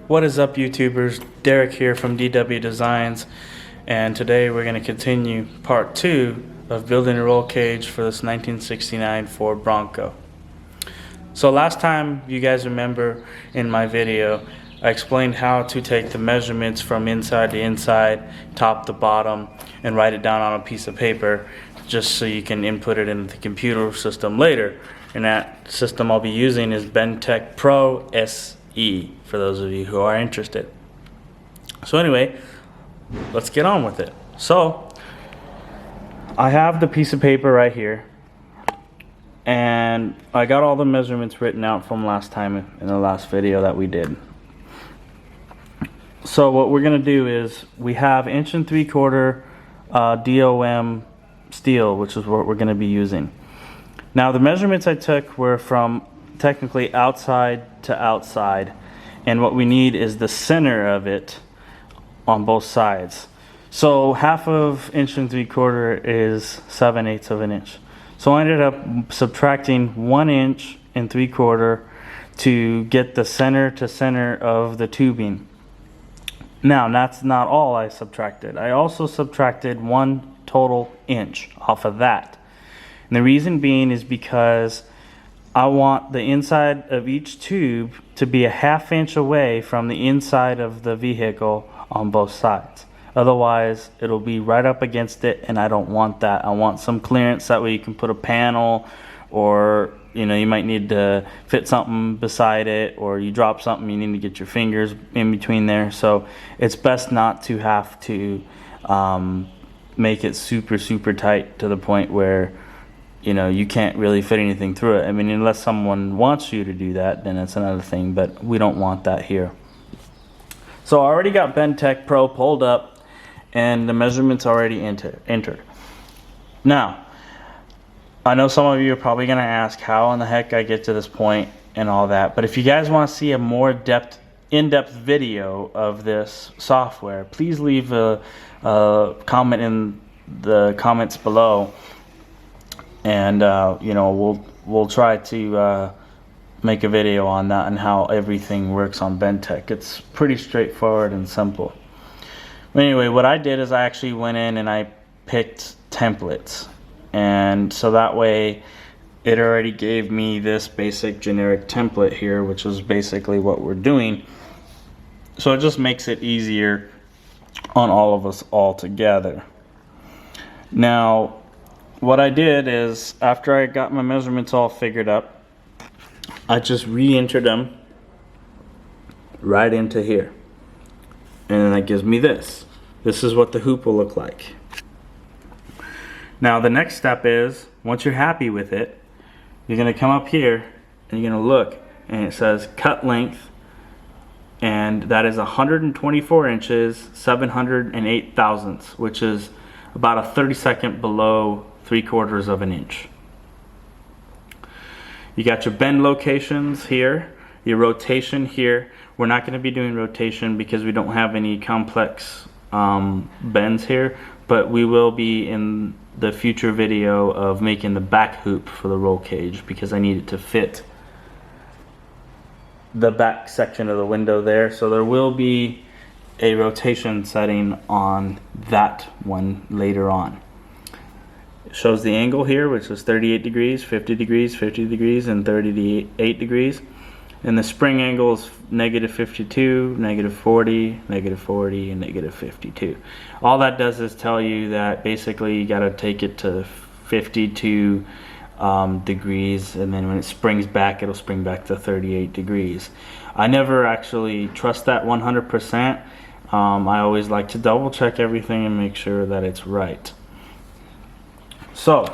What is up, YouTubers? Derek here from DW Designs, and today we're going to continue part 2 of building a roll cage for this 1969 Ford Bronco. So last time, you guys remember in my video, I explained how to take the measurements from inside to inside, top to bottom, and write it down on a piece of paper just so you can input it into the computer system later. And that system I'll be using is Bentech Pro SE, for those of you who are interested. So anyway, let's get on with it. So I have the piece of paper right here, and I got all the measurements written out from last time in the last video that we did. So what we're gonna do is we have 1 3/4 DOM steel, which is what we're gonna be using. Now the measurements I took were from technically outside to outside, and what we need is the center of it on both sides. So half of 1 3/4 is 7/8 of an inch. So I ended up subtracting 1 inch and 3/4 to get the center to center of the tubing. Now that's not all I subtracted. I also subtracted 1 total inch off of that. And the reason being is because I want the inside of each tube to be a 1/2 inch away from the inside of the vehicle on both sides. Otherwise, it'll be right up against it, and I don't want that. I want some clearance, that way you can put a panel, or you might need to fit something beside it, or you drop something, you need to get your fingers in between there. So it's best not to have to make it super tight to the point where you can't really fit anything through it. I mean, unless someone wants you to do that, then that's another thing, but we don't want that here. So I already got Bentech Pro pulled up, and the measurements already entered. Now, I know some of you are probably going to ask how in the heck I get to this point and all that, but if you guys want to see a more in-depth video of this software, please leave a comment in the comments below. And we'll try to make a video on that and how everything works on Bentech. It's pretty straightforward and simple. Anyway, what I did is I actually went in and I picked templates, and so that way it already gave me this basic generic template here, which is basically what we're doing. So it just makes it easier on all of us all together. Now, what I did is, after I got my measurements all figured up, I just re-entered them right into here, and then that gives me this. This is what the hoop will look like. Now the next step is, once you're happy with it, you're going to come up here and you're going to look, and it says cut length, and that is 124 inches 708 thousandths, which is about a 32nd below 3/4 of an inch. You got your bend locations here, your rotation here. We're not going to be doing rotation because we don't have any complex bends here, but we will be in the future video of making the back hoop for the roll cage, because I need it to fit the back section of the window there. So there will be a rotation setting on that one later on. Shows the angle here, which is 38 degrees, 50 degrees, 50 degrees, and 38 degrees. And the spring angle is -52, -40, -40, and -52. All that does is tell you that basically you got to take it to 52 degrees, and then when it springs back, it'll spring back to 38 degrees. I never actually trust that 100%. I always like to double check everything and make sure that it's right. So,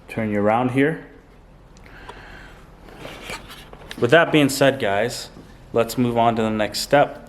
turn you around here. With that being said, guys, let's move on to the next step.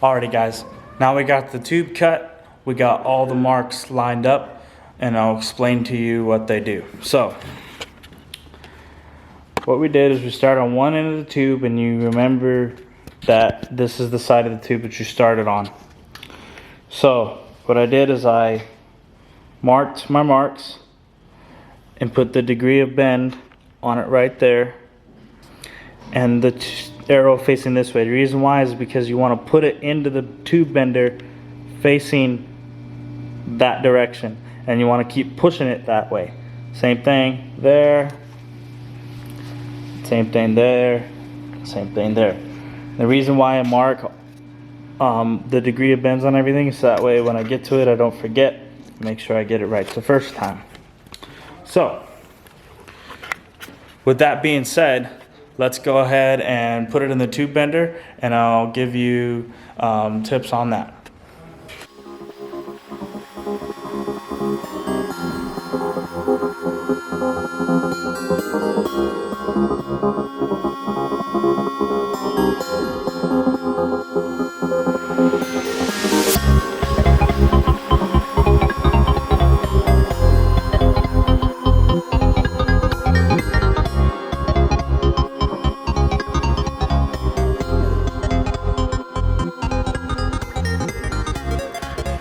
Alrighty guys, now we got the tube cut, we got all the marks lined up, and I'll explain to you what they do. So, what we did is we start on one end of the tube, and you remember that this is the side of the tube that you started on. So, what I did is I marked my marks and put the degree of bend on it right there, and the arrow facing this way. The reason why is because you want to put it into the tube bender facing that direction, and you want to keep pushing it that way. Same thing there, same thing there, same thing there. The reason why I mark the degree of bends on everything is that way when I get to it I don't forget, make sure I get it right the first time. So with that being said, let's go ahead and put it in the tube bender, and I'll give you tips on that.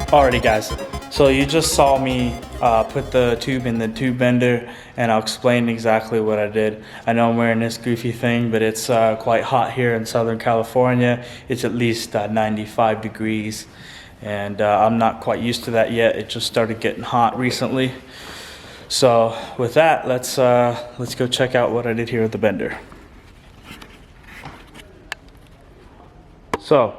Alrighty guys, so you just saw me put the tube in the tube bender, and I'll explain exactly what I did. I know I'm wearing this goofy thing, but it's quite hot here in Southern California. It's at least 95 degrees, and I'm not quite used to that yet. It just started getting hot recently. So with that, let's go check out what I did here with the bender. So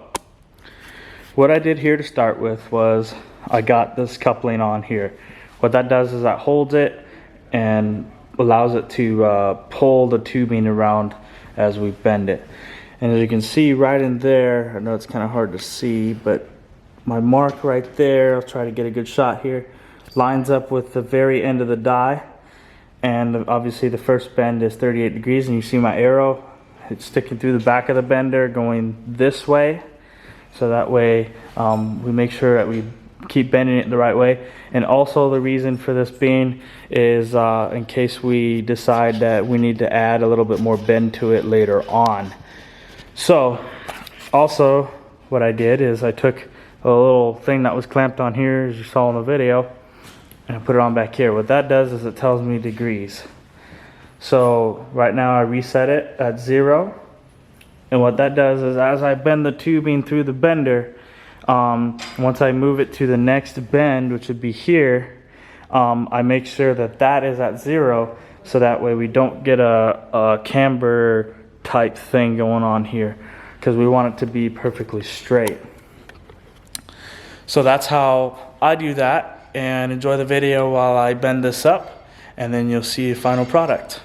what I did here to start with was I got this coupling on here. What that does is that holds it and allows it to pull the tubing around as we bend it. And as you can see right in there, I know it's kind of hard to see, but my mark right there, I'll try to get a good shot here, lines up with the very end of the die. And obviously the first bend is 38 degrees, and you see my arrow, it's sticking through the back of the bender going this way. So that way we make sure that we keep bending it the right way. And also the reason for this being is in case we decide that we need to add a little bit more bend to it later on. So also what I did is I took a little thing that was clamped on here, as you saw in the video, and I put it on back here. What that does is it tells me degrees. So right now I reset it at 0. And what that does is as I bend the tubing through the bender, once I move it to the next bend, which would be here, I make sure that that is at 0, so that way we don't get a camber type thing going on here, because we want it to be perfectly straight. So that's how I do that, and enjoy the video while I bend this up, and then you'll see the final product.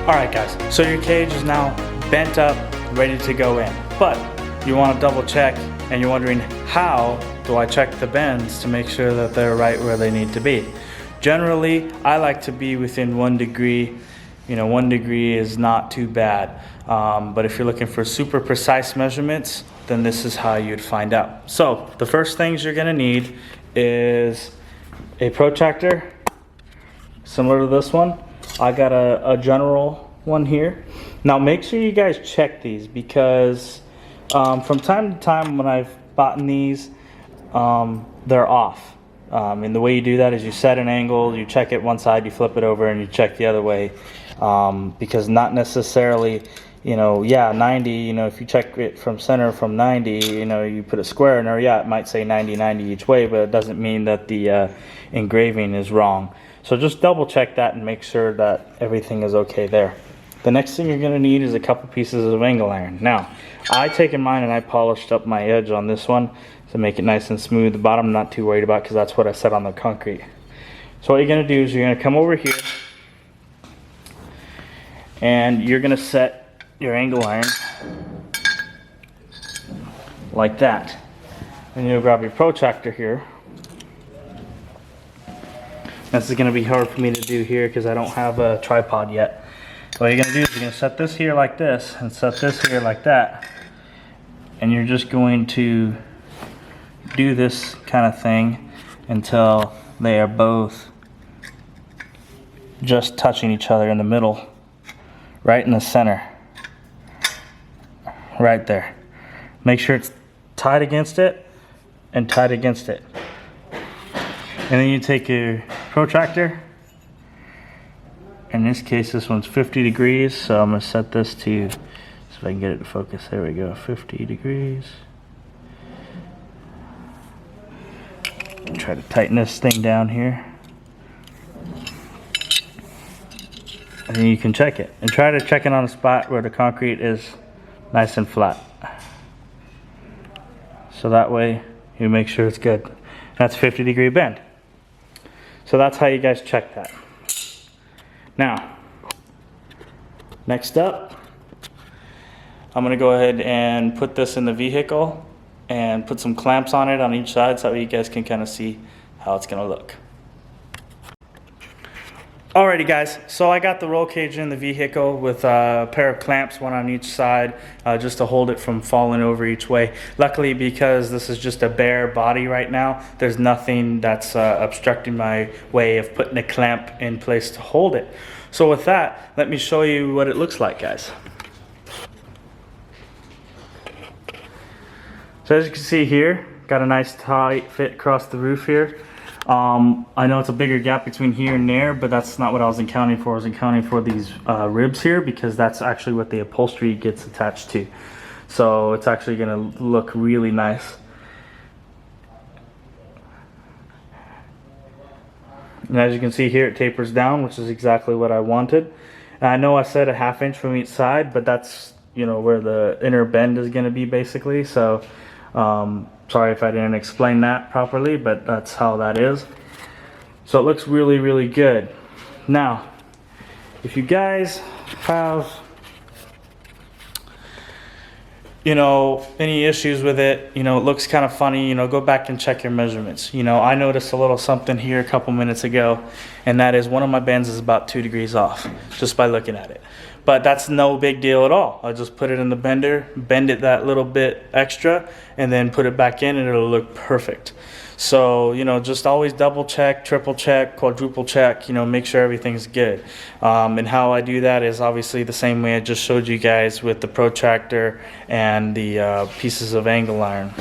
Alright guys, so your cage is now bent up, ready to go in. But you want to double check and you're wondering, how do I check the bends to make sure that they're right where they need to be? Generally, I like to be within 1 degree. You know, 1 degree is not too bad. But if you're looking for super precise measurements, then this is how you'd find out. So the first things you're gonna need is a protractor, similar to this one. I got a general one here. Now make sure you guys check these, because from time to time when I've bought these, they're off. And the way you do that is you set an angle, you check it one side, you flip it over, and you check the other way. Because not necessarily, you know, yeah, 90, you know, if you check it from center from 90, you know, you put a square in there, yeah, it might say 90, 90 each way, but it doesn't mean that the engraving is wrong. So just double check that and make sure that everything is okay there. The next thing you're gonna need is a couple pieces of angle iron. Now, I taken mine and I polished up my edge on this one to make it nice and smooth. The bottom I'm not too worried about because that's what I set on the concrete. So what you're gonna do is you're gonna come over here and you're gonna set your angle iron like that. And you'll grab your protractor here. This is gonna be hard for me to do here because I don't have a tripod yet. What you're gonna do is you're gonna set this here like this and set this here like that. And you're just going to do this kind of thing until they are both just touching each other in the middle, right in the center, right there. Make sure it's tied against it and tied against it. And then you take your protractor. In this case, this one's 50 degrees, so I'm gonna set this to, so if I can get it to focus, there we go, 50 degrees. Try to tighten this thing down here. And then you can check it. And try to check it on a spot where the concrete is nice and flat. So that way, you make sure it's good. That's 50-degree bend. So that's how you guys check that. Now, next up, I'm gonna go ahead and put this in the vehicle and put some clamps on it on each side so you guys can kind of see how it's gonna look. Alrighty guys, so I got the roll cage in the vehicle with a pair of clamps, one on each side, just to hold it from falling over each way. Luckily, because this is just a bare body right now, there's nothing that's obstructing my way of putting a clamp in place to hold it. So with that, let me show you what it looks like, guys. So as you can see here, got a nice tight fit across the roof here. I know it's a bigger gap between here and there, but that's not what I was accounting for. I was accounting for these ribs here, because that's actually what the upholstery gets attached to. So it's actually going to look really nice. And as you can see here, it tapers down, which is exactly what I wanted. And I know I said a ½ inch from each side, but that's, you know, where the inner bend is going to be basically. So sorry if I didn't explain that properly, but that's how that is. So it looks really, really good. Now, if you guys have, you know, any issues with it, you know, it looks kind of funny, you know, go back and check your measurements. You know, I noticed a little something here a couple minutes ago, and that is one of my bends is about 2 degrees off, just by looking at it. But that's no big deal at all. I'll just put it in the bender, bend it that little bit extra, and then put it back in, and it'll look perfect. So, you know, just always double check, triple check, quadruple check, you know, make sure everything's good. And how I do that is obviously the same way I just showed you guys with the protractor and the pieces of angle iron.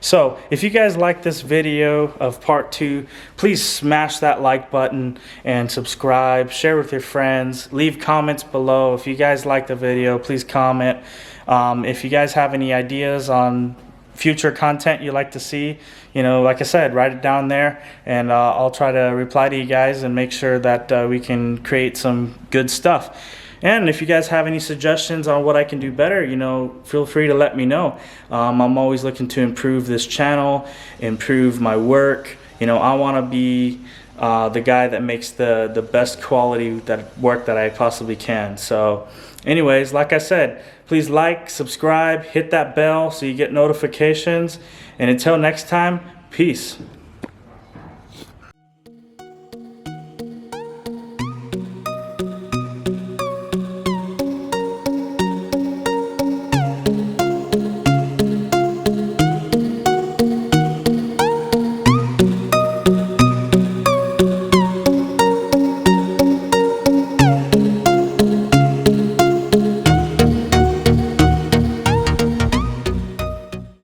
So if you guys like this video of part 2, please smash that like button and subscribe, share with your friends, leave comments below. If you guys like the video, please comment. If you guys have any ideas on future content you'd like to see, you know, like I said, write it down there, and I'll try to reply to you guys and make sure that we can create some good stuff. And if you guys have any suggestions on what I can do better, you know, feel free to let me know. I'm always looking to improve this channel, improve my work. You know, I want to be the guy that makes the best quality work that I possibly can. So anyways, like I said, please like, subscribe, hit that bell so you get notifications, and until next time, peace.